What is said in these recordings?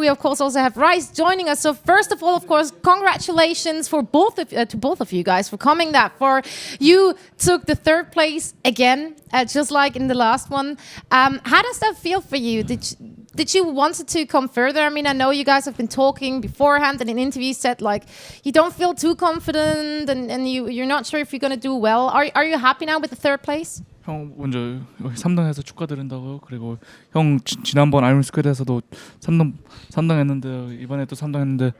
we of course also have Rice joining us. So first of all, of course, congratulations for to both of you guys for coming that far. You took the third place again, just like in the last one. How does that feel for you? Did you want to come further? I mean, I know you guys have been talking beforehand and in interviews said like you don't feel too confident and you're not sure if you're going to do well. Are you happy now with the third place? 형 먼저 3등해서 축하드린다고요. 그리고 형 지난번 아이론스퀘드에서도 3등 했는데 이번에 또 3등 했는데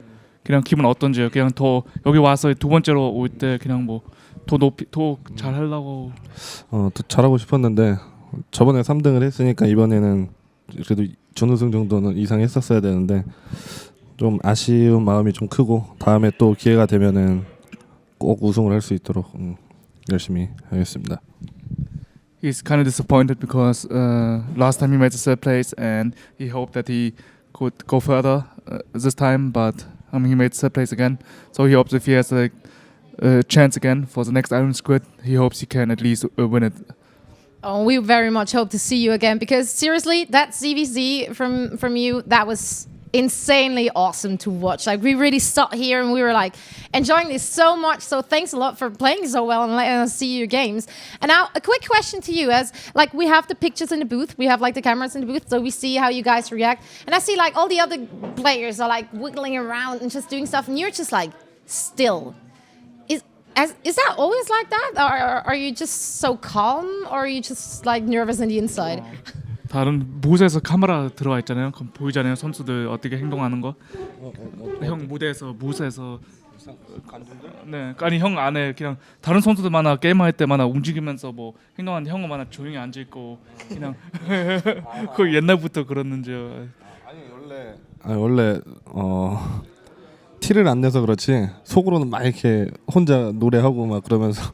그냥 기분 어떤지요? 그냥 더 여기 와서 두 번째로 올 때 그냥 뭐 더 잘하려고 더 잘하고 싶었는데 저번에 3등을 했으니까 이번에는 그래도 준우승 정도는 이상 했었어야 되는데 좀 아쉬운 마음이 좀 크고 다음에 또 기회가 되면은 꼭 우승을 할 수 있도록 열심히 하겠습니다. He's kind of disappointed because last time he made the third place and he hoped that he could go further this time, but he made third place again. So he hopes if he has like a chance again for the next IronSquid, he hopes he can at least win it. Oh, we very much hope to see you again because seriously, that CVZ from you, that was insanely awesome to watch. Like we really sat here and we were like enjoying this so much. So thanks a lot for playing so well and letting us see your games. And now a quick question to you, as like we have the pictures in the booth, we have like the cameras in the booth, so we see how you guys react. And I see like all the other players are like wiggling around and just doing stuff, and you're just like still. Is that always like that? Or are you just so calm, or are you just like nervous on the inside? 다른 무대에서 카메라 들어와 있잖아요. 그럼 보이잖아요. 선수들 어떻게 행동하는 거. 형 무대에서 네, 아니 형 안에 그냥 다른 선수들마다 게임할 때마다 움직이면서 뭐 행동하는데 형은 마다 조용히 앉아 있고 그냥 그 옛날부터 그랬는지요. 아니 원래 티를 안 내서 그렇지 속으로는 막 이렇게 혼자 노래하고 막 그러면서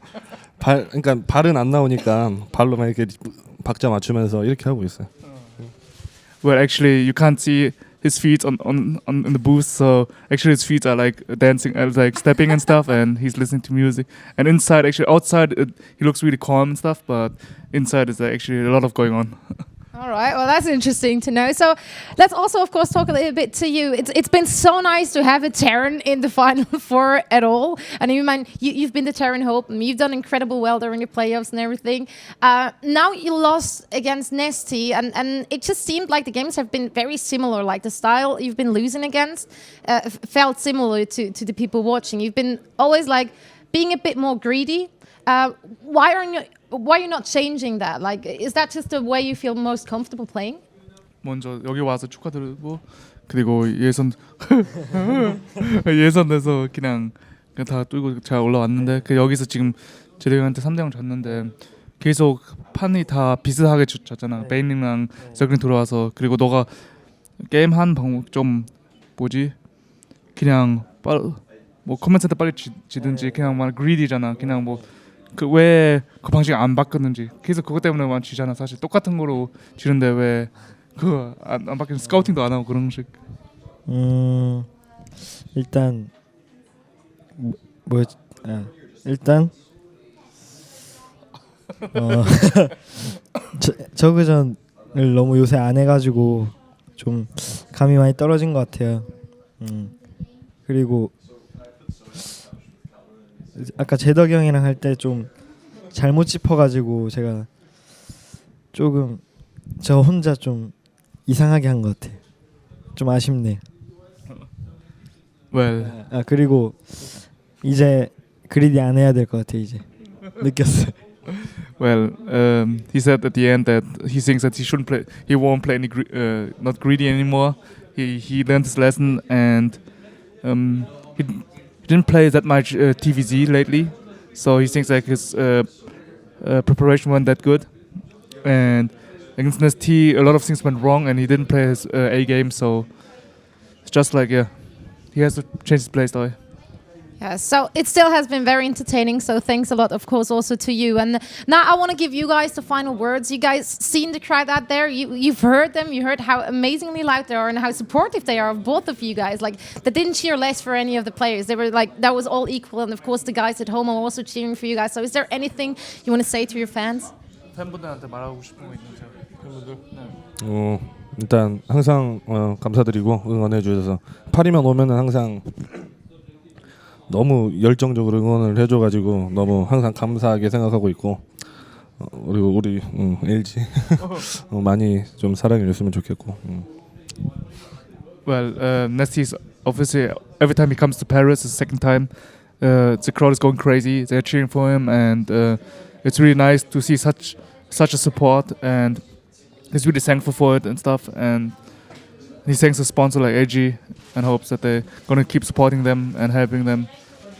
그러니까 발은 안 나오니까 발로 막 이렇게 박자 맞추면서 이렇게 하고 있어요. Well, actually, you can't see his feet on in the booth, so actually his feet are like dancing, like stepping and stuff, and he's listening to music. And inside, actually, outside, he looks really calm and stuff, but inside is actually a lot of going on. All right, well, that's interesting to know. So let's also, of course, talk a little bit to you. It's been so nice to have a Terran in the Final Four at all. And you've been the Terran Hope, and you've done incredible well during the playoffs and everything. Now you lost against Nesty, and it just seemed like the games have been very similar. Like the style you've been losing against felt similar to the people watching. You've been always like being a bit more greedy. Why are you not changing that? Like, is that just the way you feel most comfortable playing? 먼저 여기 와서 축하드리고 그리고 예선에서 그냥 다 뚫고 잘 올라왔는데 그 여기서 지금 제리형한테 3대0 졌는데 계속 판이 다 비슷하게 졌잖아. 베인님랑 저그린 들어와서 그리고 너가 게임 한 방법 좀 뭐지? 그냥 뭐 커맨센터 빨리 지든지 그냥 막 greedy잖아. 그냥 뭐 그 왜 그 방식 안 바꿨는지 계속 그것 때문에만 지잖아. 사실 똑같은 거로 지는데 왜 그거 안 바뀌는 스카우팅도 안 하고 그런 식. 일단 일단 저그전을 너무 요새 안 해가지고 좀 감이 많이 떨어진 것 같아요. 그리고 아까 제덕 형이랑 할 때 좀 잘못 짚어가지고 제가 조금 저 혼자 좀 이상하게 한 것 같아요. 좀 아쉽네. Well, 그리고 이제 그리디 안 해야 될 것 같아 이제 느꼈어요. Well, he said at the end that he thinks that he won't play any not greedy anymore. He learned his lesson and he didn't play that much TVZ lately, so he thinks like his preparation wasn't that good. And against NST, a lot of things went wrong, and he didn't play his A game. So it's just like he has to change his play style. Yeah, so it still has been very entertaining, so thanks a lot, of course, also to you. And now I want to give you guys the final words. You guys seen the crowd out there. You've heard them. You heard how amazingly loud they are and how supportive they are of both of you guys. Like, they didn't cheer less for any of the players. They were like, that was all equal. And, of course, the guys at home are also cheering for you guys. So is there anything you want to say to your fans? 팬분들한테 말하고 싶은 거 있나요? 팬분들? 네. 일단 항상 감사드리고 응원해 주셔서 8위만 오면은 항상 너무 열정적으로 응원을 해줘가지고 너무 항상 감사하게 생각하고 있고 그리고 우리 LG 많이 좀 사랑해 줬으면 좋겠고. Well, Nesti's obviously every time he comes to Paris, the second time, the crowd is going crazy. They're cheering for him, and it's really nice to see such a support. And he's really thankful for it and stuff. And he thanks a sponsor like AG and hopes that they're gonna keep supporting them and helping them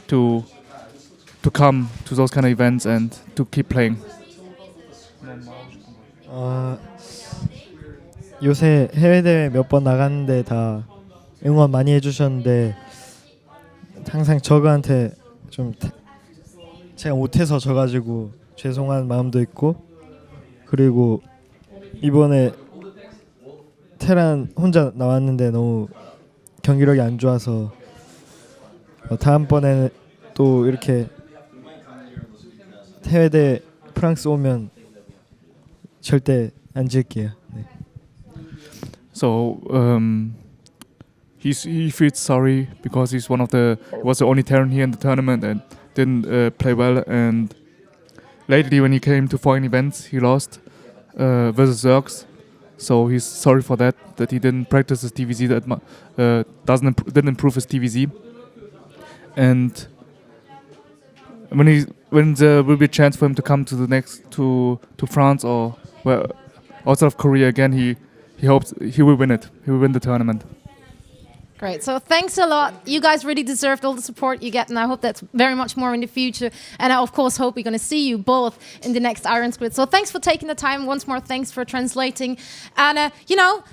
to come to those kind of events and to keep playing. 요새 해외 대회 몇 번 나갔는데 다 응원 많이 해주셨는데 항상 저거한테 좀 제가 못해서 져가지고 죄송한 마음도 있고 그리고 이번에 테란 혼자 나왔는데 너무 경기력이 안 좋아서 다음번에는 또 이렇게 해외 대회 프랑스 오면 절대 안 질게요. 네. So he feels sorry because he was the only Terran here in the tournament and didn't play well. And lately, when he came to foreign events, he lost versus Zergs. So he's sorry for that he didn't practice his TVZ didn't improve his TVZ. And when there will be a chance for him to come to the next to France or outside of Korea again, he hopes he will win it. He will win the tournament. Great. So thanks a lot. You guys really deserved all the support you get, and I hope that's very much more in the future. And I, of course, hope we're going to see you both in the next IronSquid. So thanks for taking the time. Once more, thanks for translating. And,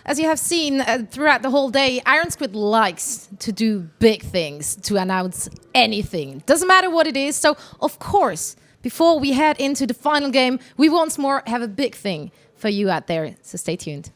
as you have seen throughout the whole day, IronSquid likes to do big things, to announce anything. Doesn't matter what it is. So, of course, before we head into the final game, we once more have a big thing for you out there. So stay tuned.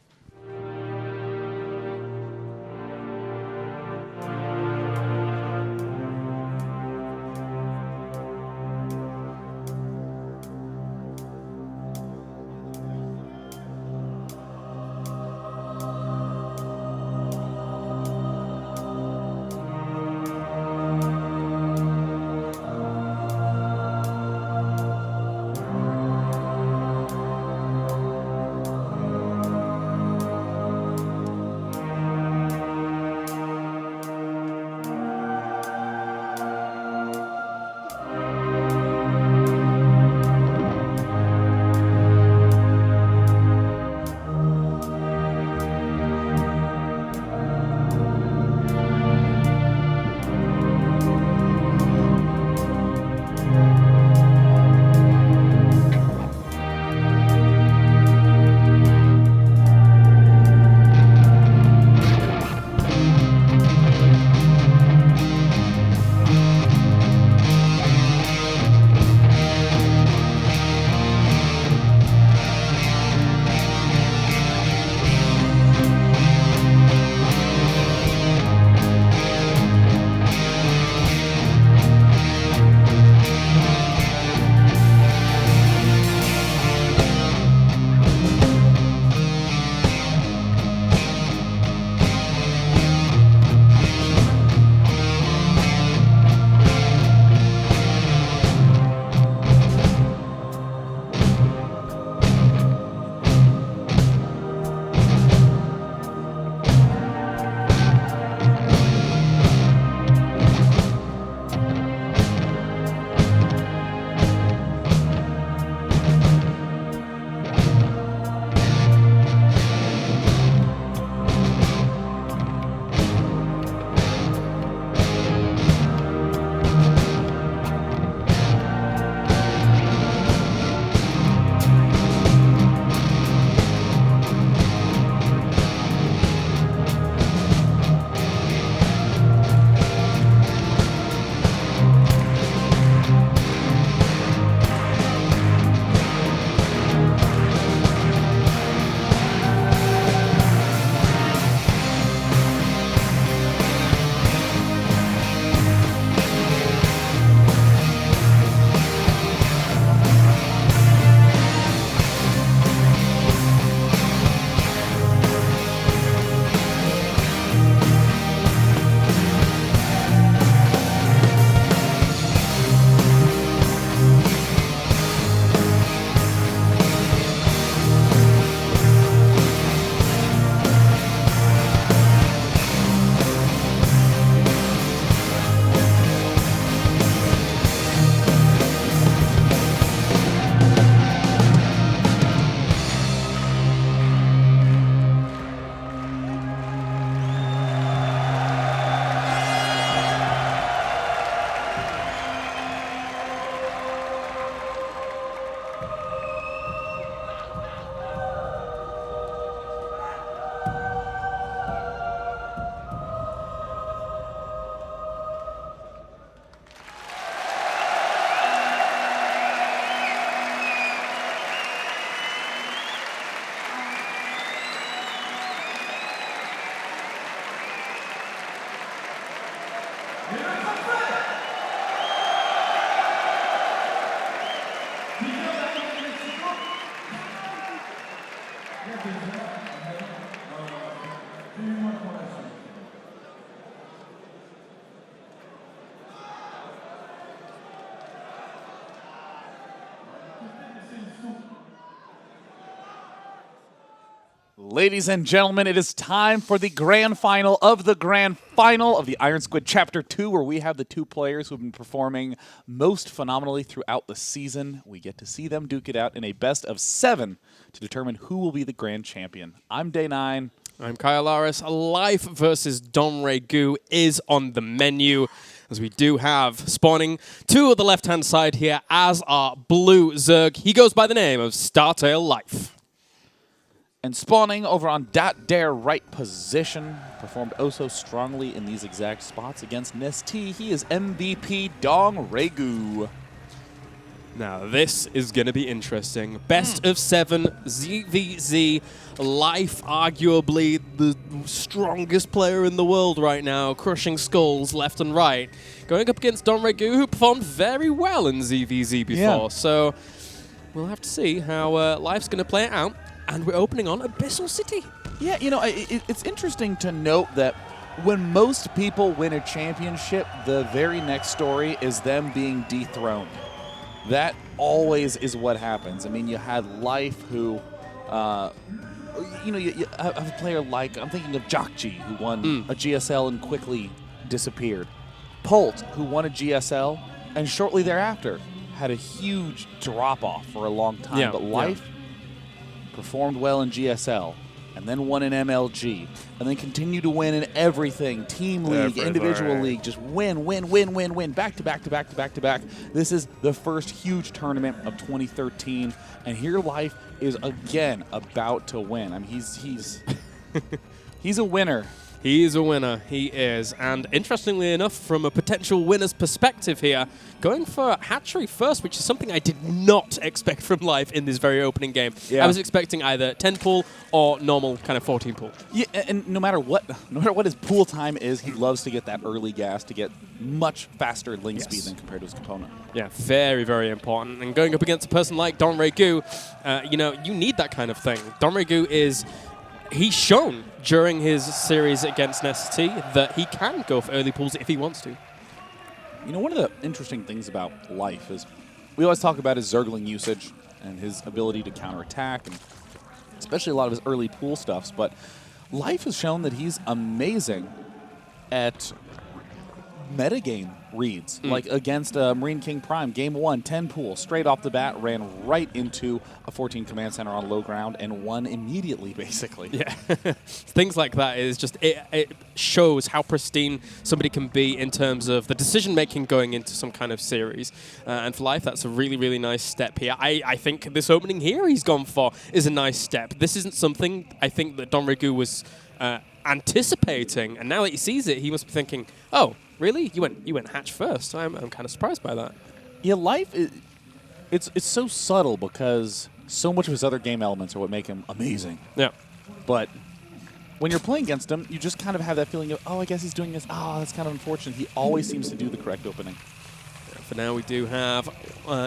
Ladies and gentlemen, it is time for the grand final of the IronSquid Chapter 2, where we have the two players who have been performing most phenomenally throughout the season. We get to see them duke it out in a best of 7 to determine who will be the grand champion. I'm Day 9. I'm Kyle Laris. Life versus Donregu is on the menu, as we do have spawning 2 of the left-hand side here as our blue Zerg. He goes by the name of Startail Life. And spawning over on their right position, performed oh so strongly in these exact spots against Nesti. He is MVP Donregu. Now, this is going to be interesting. Best of 7, ZVZ, Life, arguably the strongest player in the world right now, crushing skulls left and right, going up against Donregu, who performed very well in ZVZ before. Yeah. So we'll have to see how Life's going to play it out. And we're opening on Abyssal City. Yeah, you know, it's interesting to note that when most people win a championship, the very next story is them being dethroned. That always is what happens. I mean, you had Life who, you have a player like, I'm thinking of Jakji, who won a GSL and quickly disappeared. Pult, who won a GSL and shortly thereafter had a huge drop-off for a long time. Yeah, but Life performed well in GSL, and then won in MLG, and then continued to win in everything. Team league, individual league, just win, back to back. This is the first huge tournament of 2013, and here Life is again about to win. I mean, he's he's a winner. He is a winner, he is. And interestingly enough, from a potential winner's perspective here, going for Hatchery first, which is something I did not expect from Life in this very opening game. Yeah. I was expecting either 10 pool or normal kind of 14 pool. Yeah, and no matter what his pool time is, he loves to get that early gas to get much faster link speed than compared to his opponent. Yeah, very, very important. And going up against a person like Donregu, you need that kind of thing. Donregu is... He's shown during his series against Nesti that he can go for early pools if he wants to. You know, one of the interesting things about Life is we always talk about his Zergling usage and his ability to counterattack, and especially a lot of his early pool stuffs, but Life has shown that he's amazing at metagame reads, like against Marine King Prime. Game 1, 10 pool, straight off the bat, ran right into a 14 command center on low ground and won immediately, basically. Yeah, things like that is just, it shows how pristine somebody can be in terms of the decision-making going into some kind of series. And for Life, that's a really, really nice step here. I think this opening here he's gone for is a nice step. This isn't something I think that Donregu was anticipating, and now that he sees it, he must be thinking, oh, really? You went Hatch first. I'm kind of surprised by that. Yeah, Life, it's so subtle because so much of his other game elements are what make him amazing. Yeah. But when you're playing against him, you just kind of have that feeling of, oh, I guess he's doing this. Oh, that's kind of unfortunate. He always seems to do the correct opening. For now, we do have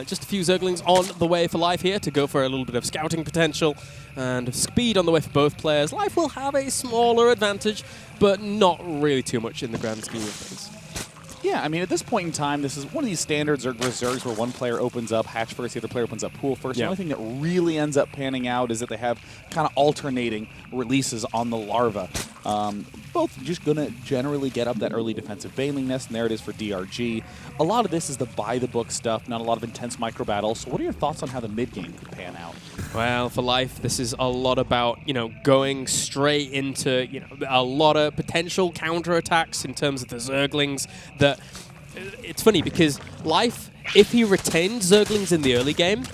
just a few Zerglings on the way for Life here to go for a little bit of scouting potential and speed on the way for both players. Life will have a smaller advantage, but not really too much in the grand scheme of things. Yeah, I mean, at this point in time, this is one of these standard Zergs where one player opens up Hatch first, the other player opens up Pool first. Yeah. The only thing that really ends up panning out is that they have kind of alternating releases on the larva. Both just going to generally get up that early defensive Baneling Nest, and there it is for DRG. A lot of this is the by-the-book stuff, not a lot of intense micro battles. So what are your thoughts on how the mid-game could pan out? Well, for Life, this is a lot about, going straight into, a lot of potential counterattacks in terms of the Zerglings. That it's funny because Life, if he retained Zerglings in the early game,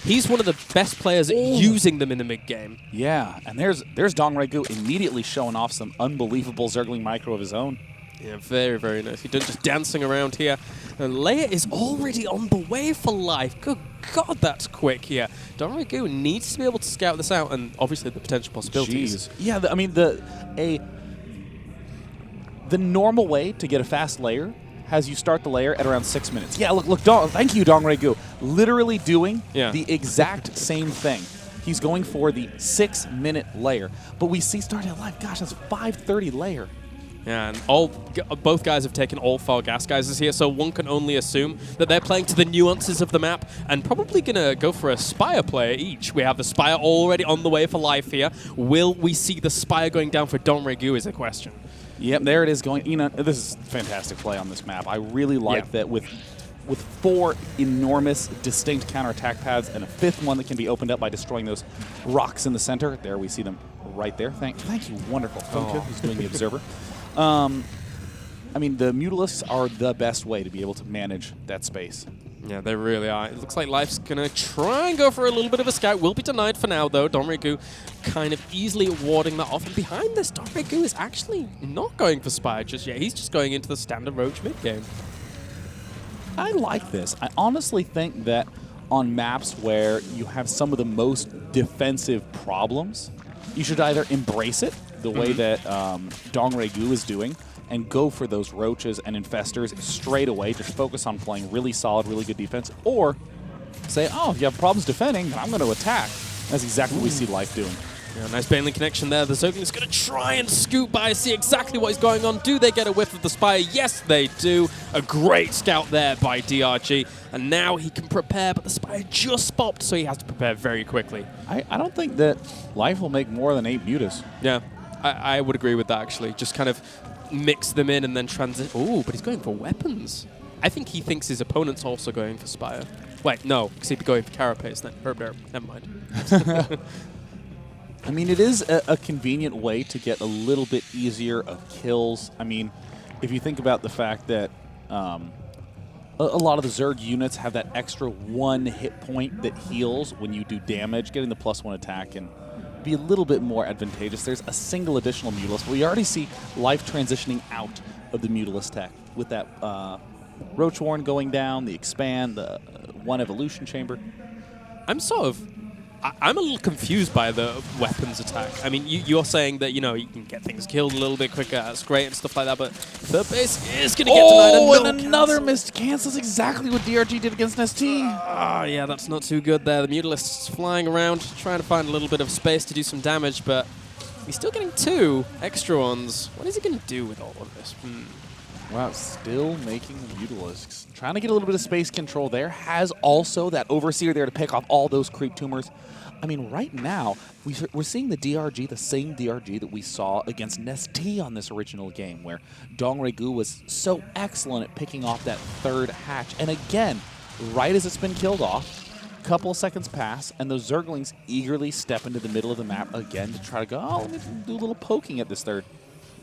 he's one of the best players at using them in the mid-game. Yeah, and there's Donregu immediately showing off some unbelievable Zergling micro of his own. Yeah, very, very nice. He's just dancing around here. And Leia is already on the way for Life. Good God, that's quick here. Donregu needs to be able to scout this out, and obviously the potential possibilities. Jeez. Yeah, I mean, the normal way to get a fast layer has you start the layer at around 6 minutes. Yeah, look, thank you, Donregu. Literally doing the exact same thing. He's going for the 6-minute layer. But we see starting at Life, gosh, that's 5:30 layer. Yeah, and both guys have taken all 4 gas guys here, so one can only assume that they're playing to the nuances of the map and probably going to go for a Spire player each. We have the Spire already on the way for life here. Will we see the Spire going down for Don Regu is the question. Yep, there it is going. You know, this is fantastic play on this map. I really like that with 4 enormous distinct counterattack paths and a 5th one that can be opened up by destroying those rocks in the center. There we see them right there. Thank you, wonderful Funka, who's doing the observer. I mean, the Mutalisks are the best way to be able to manage that space. Yeah, they really are. It looks like Life's going to try and go for a little bit of a scout. Will be denied for now, though. Don Regu kind of easily warding that off. And behind this, Don Regu is actually not going for Spire just yet. He's just going into the standard Roach mid game. I like this. I honestly think that on maps where you have some of the most defensive problems, you should either embrace it the way that Dong Regu is doing and go for those roaches and infestors straight away, just focus on playing really solid, really good defense, or say, oh, if you have problems defending, then I'm going to attack. That's exactly what we see Life doing. Yeah, nice Baneling connection there. The Zergling is going to try and scoot by, see exactly what is going on. Do they get a whiff of the Spire? Yes, they do. A great scout there by DRG. And now he can prepare, but the Spire just popped, so he has to prepare very quickly. I don't think that Life will make more than 8 Mutas. Yeah, I would agree with that, actually. Just kind of mix them in and then transit. Oh, but he's going for weapons. I think he thinks his opponent's also going for Spire. Wait, no, because he'd be going for Carapace then. Never mind. I mean, it is a convenient way to get a little bit easier of kills. I mean, if you think about the fact that a lot of the Zerg units have that extra 1 hit point that heals when you do damage, getting the +1 attack can be a little bit more advantageous. There's a single additional Mutalisk, but we already see Life transitioning out of the Mutalisk tech with that Roach Warren going down, the Expand, the 1 Evolution Chamber. I'm a little confused by the weapons attack. I mean, you're saying that, you know, you can get things killed a little bit quicker, that's great and stuff like that, but third base is going to get denied. Oh, and another missed cancel. That's exactly what DRG did against ST. Yeah, that's not too good there. The Mutalist's flying around, trying to find a little bit of space to do some damage, but he's still getting 2 extra ones. What is he going to do with all of this? Wow, still making the Mutalisks. Trying to get a little bit of space control there. Has also that Overseer there to pick off all those creep tumors. I mean, right now, we're seeing the DRG, the same DRG that we saw against Nestea on this original game, where Dong Regu was so excellent at picking off that 3rd hatch. And again, right as it's been killed off, a couple of seconds pass, and those Zerglings eagerly step into the middle of the map again to try to go, oh, let me do a little poking at this 3rd.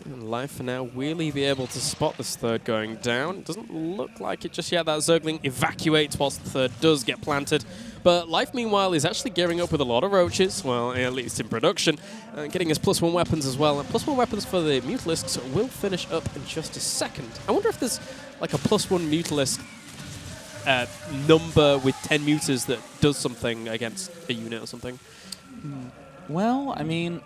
Life for now, will he be able to spot this 3rd going down? Doesn't look like it just yet. That Zergling evacuates whilst the 3rd does get planted. But Life, meanwhile, is actually gearing up with a lot of roaches, well, at least in production, getting his +1 weapons as well. And +1 weapons for the Mutalisks will finish up in just a second. I wonder if there's like a +1 Mutalisk number with 10 mutas that does something against a unit or something. Well, I mean,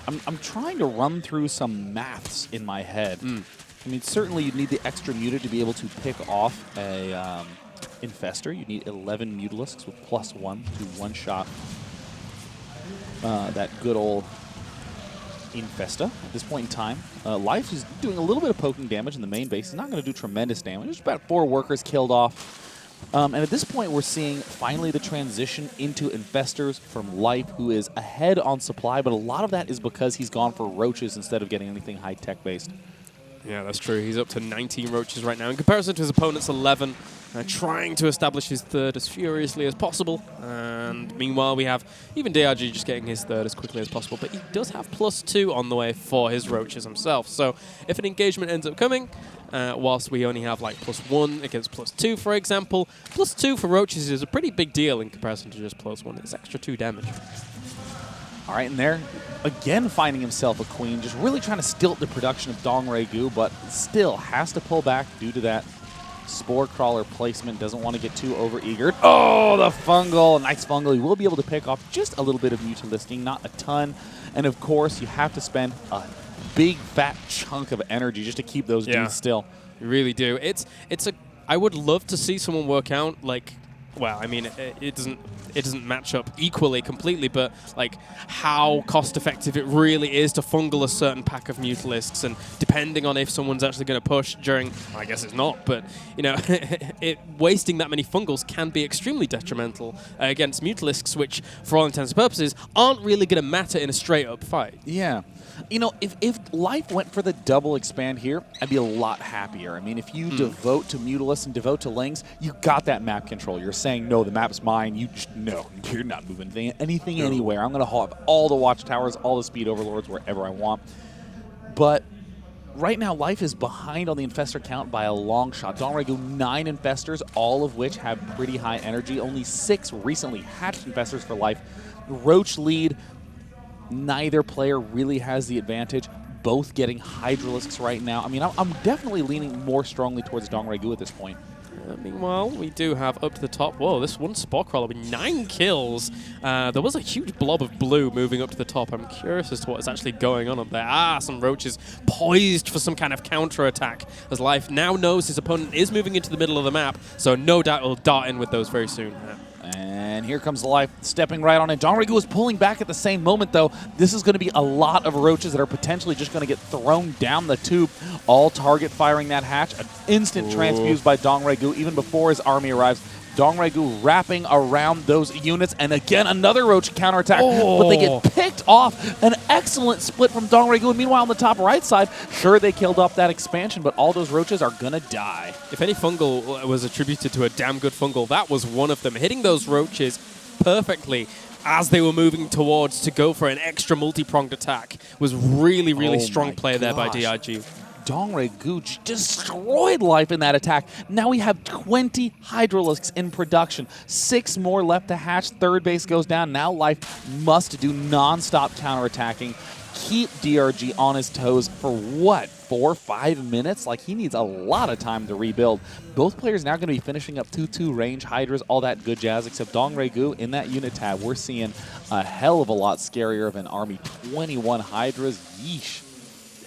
I'm trying to run through some maths in my head. I mean, certainly you'd need the extra muta to be able to pick off a Infestor. You need 11 Mutalisks with +1 to one-shot that good old Infesta at this point in time. Life is doing a little bit of poking damage in the main base. He's not going to do tremendous damage. There's about 4 workers killed off. And at this point, we're seeing finally the transition into Infestors from Life, who is ahead on supply, but a lot of that is because he's gone for roaches instead of getting anything high-tech based. Yeah, that's true. He's up to 19 roaches right now in comparison to his opponent's 11. Trying to establish his 3rd as furiously as possible. And meanwhile, we have even DRG just getting his 3rd as quickly as possible. But he does have +2 on the way for his roaches himself. So if an engagement ends up coming, whilst we only have like +1 against +2, for example, +2 for roaches is a pretty big deal in comparison to just +1. It's extra 2 damage. All right, and there, again finding himself a queen, just really trying to stilt the production of Dong Regu, but still has to pull back due to that Spore Crawler placement. Doesn't want to get too over-eagered. Oh, the fungal, nice fungal. You will be able to pick off just a little bit of Mutalisking, not a ton. And of course, you have to spend a big fat chunk of energy just to keep those dudes still. You really do. I would love to see someone work out like well, I mean, it doesn't match up equally completely, but like how cost effective it really is to fungal a certain pack of Mutalisks, and depending on if someone's actually going to push during, I guess it's not, but you know, wasting that many fungals can be extremely detrimental against Mutalisks, which for all intents and purposes aren't really going to matter in a straight up fight. Yeah. You know, if Life went for the double expand here, I'd be a lot happier. I mean, if you devote to Mutalisk and devote to Lings, you got that map control. You're saying, no, the map's mine. You just, no, you're not moving anything anywhere. I'm going to have all the watchtowers, all the speed overlords wherever I want. But right now, Life is behind on the Infestor count by a long shot. DongRegu, 9 Infestors, all of which have pretty high energy. Only 6 recently hatched Infestors for Life. Roach lead. Neither player really has the advantage. Both getting Hydralisks right now. I mean, I'm definitely leaning more strongly towards DongRegu at this point. Meanwhile, we do have up to the top. Whoa, this one Spore Crawler with 9 kills. There was a huge blob of blue moving up to the top. I'm curious as to what is actually going on up there. Some Roaches poised for some kind of counter-attack, as Life now knows his opponent is moving into the middle of the map, so no doubt he'll dart in with those very soon. And here comes Life stepping right on it. DongRegu is pulling back at the same moment, though. This is going to be a lot of Roaches that are potentially just going to get thrown down the tube. All target firing that hatch. An instant transfuse by DongRegu even before his army arrives. DongRegu wrapping around those units, and again another Roach counterattack, but they get picked off. An excellent split from DongRegu, and meanwhile on the top right side, sure they killed off that expansion, but all those Roaches are gonna die. If any fungal was attributed to a damn good fungal, that was one of them. Hitting those Roaches perfectly as they were moving towards to go for an extra multi-pronged attack was really, really strong play there by DRG. DongRegu destroyed Life in that attack. Now we have 20 Hydralisks in production. 6 more left to hatch. Third base goes down. Now Life must do non-stop counterattacking. Keep DRG on his toes for what, 4 or 5 minutes? Like, he needs a lot of time to rebuild. Both players now going to be finishing up 2-2 range, Hydras, all that good jazz, except DongRegu in that unit tab. We're seeing a hell of a lot scarier of an army. 21 Hydras, yeesh.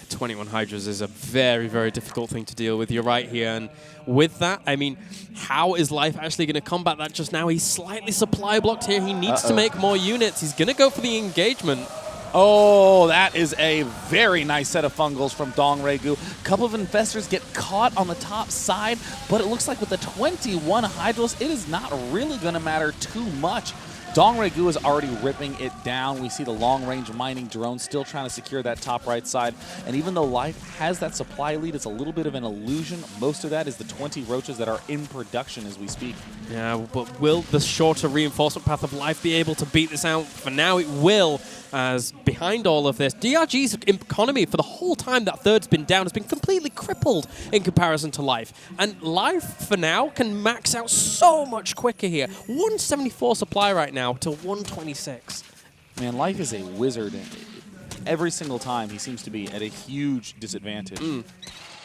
21 Hydras is a very, very difficult thing to deal with. You're right here. And with that, I mean, how is Life actually going to combat that just now? He's slightly supply blocked here. He needs to make more units. He's going to go for the engagement. Oh, that is a very nice set of fungals from DongRegu. A couple of Infestors get caught on the top side, but it looks like with the 21 Hydras, it is not really going to matter too much. DongRegu is already ripping it down. We see the long-range mining drone still trying to secure that top right side. And even though Life has that supply lead, it's a little bit of an illusion. Most of that is the 20 Roaches that are in production as we speak. Yeah, but will the shorter reinforcement path of Life be able to beat this out? For now, it will, as behind all of this, DRG's economy for the whole time that third's been down has been completely crippled in comparison to Life. And Life, for now, can max out so much quicker here. 174 supply right now to 126. Man, Life is a wizard. Every single time he seems to be at a huge disadvantage.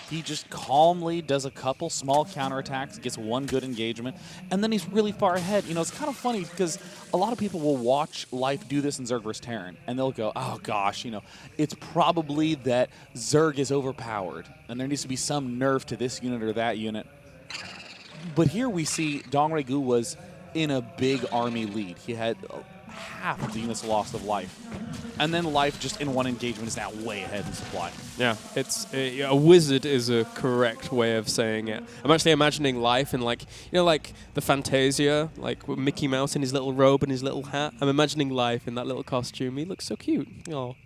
He just calmly does a couple small counterattacks, gets one good engagement, and then he's really far ahead. You know, it's kind of funny because a lot of people will watch Life do this in Zerg vs. Terran, and they'll go, oh gosh, you know, it's probably that Zerg is overpowered, and there needs to be some nerf to this unit or that unit. But here we see DongRegu was in a big army lead. He had half of the units lost of Life. And then Life, just in one engagement, is now way ahead in supply. Yeah, it's a wizard is a correct way of saying it. I'm actually imagining Life in, like, you know, like the Fantasia, like with Mickey Mouse in his little robe and his little hat. I'm imagining Life in that little costume. He looks so cute. Oh,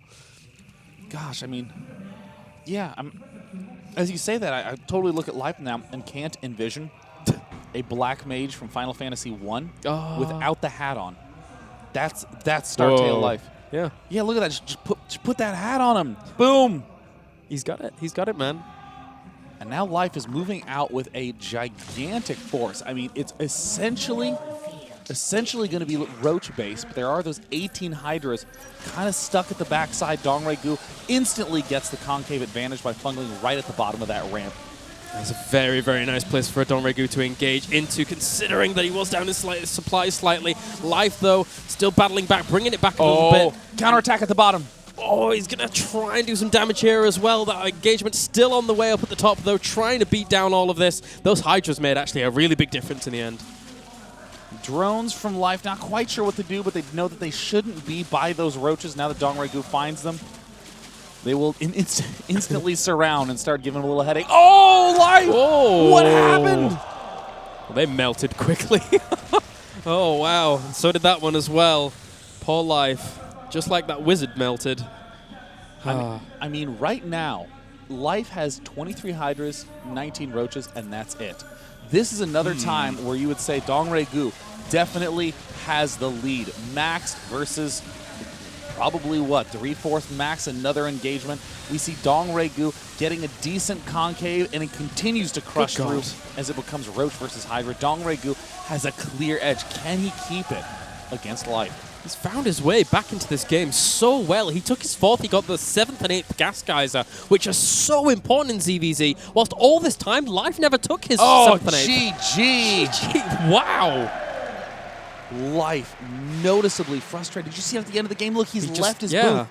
gosh, I mean, yeah. As you say that, I totally look at Life now and can't envision a black mage from Final Fantasy 1 without the hat on. That's Startale Life. Yeah. Yeah, look at that. Just put that hat on him. Boom. He's got it. He's got it, man. And now Life is moving out with a gigantic force. I mean, it's essentially going to be Roach-based, but there are those 18 Hydras kind of stuck at the backside. DongRegu instantly gets the concave advantage by fungaling right at the bottom of that ramp. That's a very, very nice place for a DongRegu to engage into, considering that he was down his supply slightly. Life, though, still battling back, bringing it back a little bit. Counterattack at the bottom. Oh, he's going to try and do some damage here as well. That engagement still on the way up at the top, though, trying to beat down all of this. Those Hydras made actually a really big difference in the end. Drones from Life, not quite sure what to do, but they know that they shouldn't be by those roaches. Now that Dongregu finds them, they will instantly surround and start giving them a little headache. Oh, Life! Oh. What happened? Well, they melted quickly. Oh, wow. And so did that one as well. Poor Life. Just like that wizard melted. I mean, right now, Life has 23 Hydras, 19 Roaches, and that's it. This is another time where you would say Dongregu definitely has the lead. Max versus probably, what, 3/4 Max, another engagement. We see Dongregu getting a decent concave, and it continues to crush through as it becomes Roach versus Hydra. Dongregu has a clear edge. Can he keep it against Life? He's found his way back into this game so well. He took his 4th, he got the 7th and 8th Gas Geyser, which are so important in ZVZ, whilst all this time, Life never took his 7th and 8th. GG! Wow! Life noticeably frustrated. Did you see at the end of the game? Look, he's left his booth.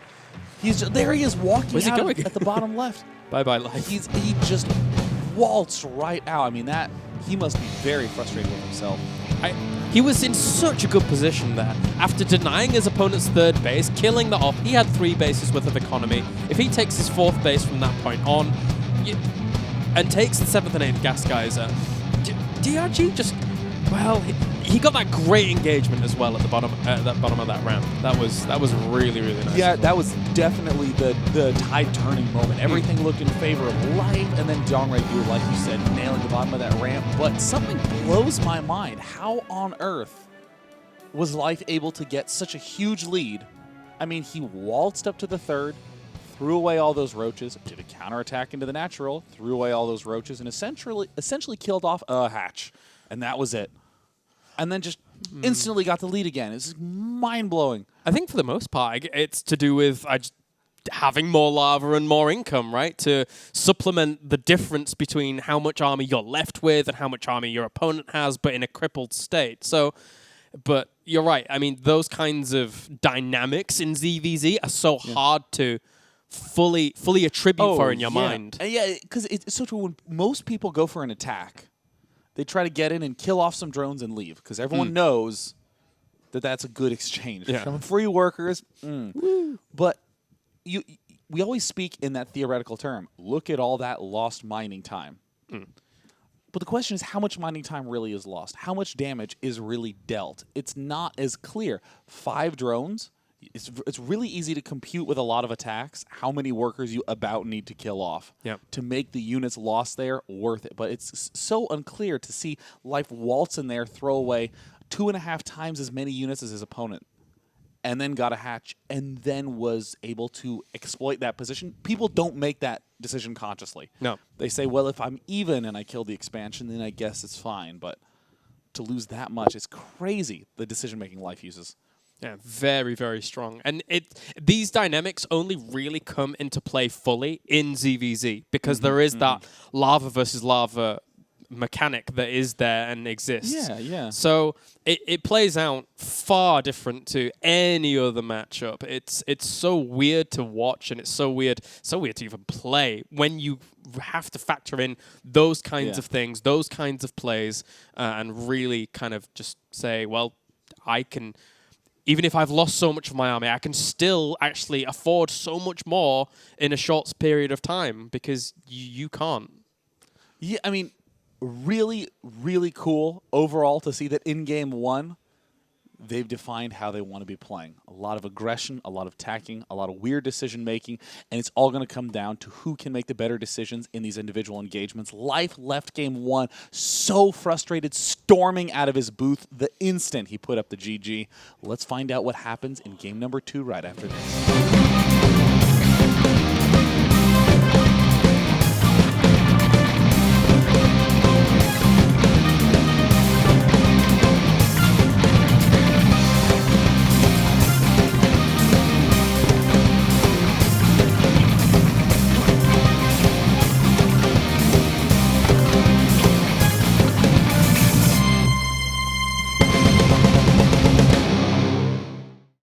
He's there. He is walking Where's he out going? at the bottom left. Bye-bye, Life. He just waltzed right out. I mean, he must be very frustrated with himself. He was in such a good position there. After denying his opponent's 3rd base, killing that off, he had 3 bases worth of economy. If he takes his 4th base from that point on and takes the 7th and 8th Gas Geyser, DRG just, well, he got that great engagement as well at the bottom of that round. That was really, really nice. Yeah, that was definitely the tide turning moment. Everything looked in favor of Life, and then Dongregu, like you said, nailing the bottom of that ramp. But something blows my mind. How on earth was Life able to get such a huge lead? I mean, he waltzed up to the 3rd, threw away all those roaches, did a counterattack into the natural, threw away all those roaches, and essentially killed off a hatch. And that was it. And then just instantly got the lead again. It's mind-blowing. I think for the most part, it's to do with having more lava and more income, right? To supplement the difference between how much army you're left with and how much army your opponent has, but in a crippled state. So, but you're right. I mean, those kinds of dynamics in ZVZ are so hard to fully attribute for in your mind. Yeah, because it's so true. When most people go for an attack, they try to get in and kill off some drones and leave because everyone knows that that's a good exchange. Yeah. Some free workers. But we always speak in that theoretical term. Look at all that lost mining time. But the question is, how much mining time really is lost? How much damage is really dealt? It's not as clear. 5 drones, it's really easy to compute with a lot of attacks how many workers you about need to kill off to make the units lost there worth it. But it's so unclear to see Life waltz in there, throw away 2.5 times as many units as his opponent, and then got a hatch, and then was able to exploit that position. People don't make that decision consciously. No. They say, well, if I'm even and I kill the expansion, then I guess it's fine. But to lose that much, it's crazy, the decision-making Life uses. Yeah, very, very strong. And these dynamics only really come into play fully in ZVZ because there is that lava versus lava mechanic that is there and exists. Yeah. So it plays out far different to any other matchup. It's so weird to watch, and it's so weird to even play when you have to factor in those kinds of things, those kinds of plays, and really kind of just say, well, I can. Even if I've lost so much of my army, I can still actually afford so much more in a short period of time because you can't. Yeah, I mean, really, really cool overall to see that in Game 1, they've defined how they want to be playing. A lot of aggression, a lot of tacking, a lot of weird decision-making, and it's all going to come down to who can make the better decisions in these individual engagements. Life left Game 1 so frustrated, storming out of his booth the instant he put up the GG. Let's find out what happens in Game number 2 right after this.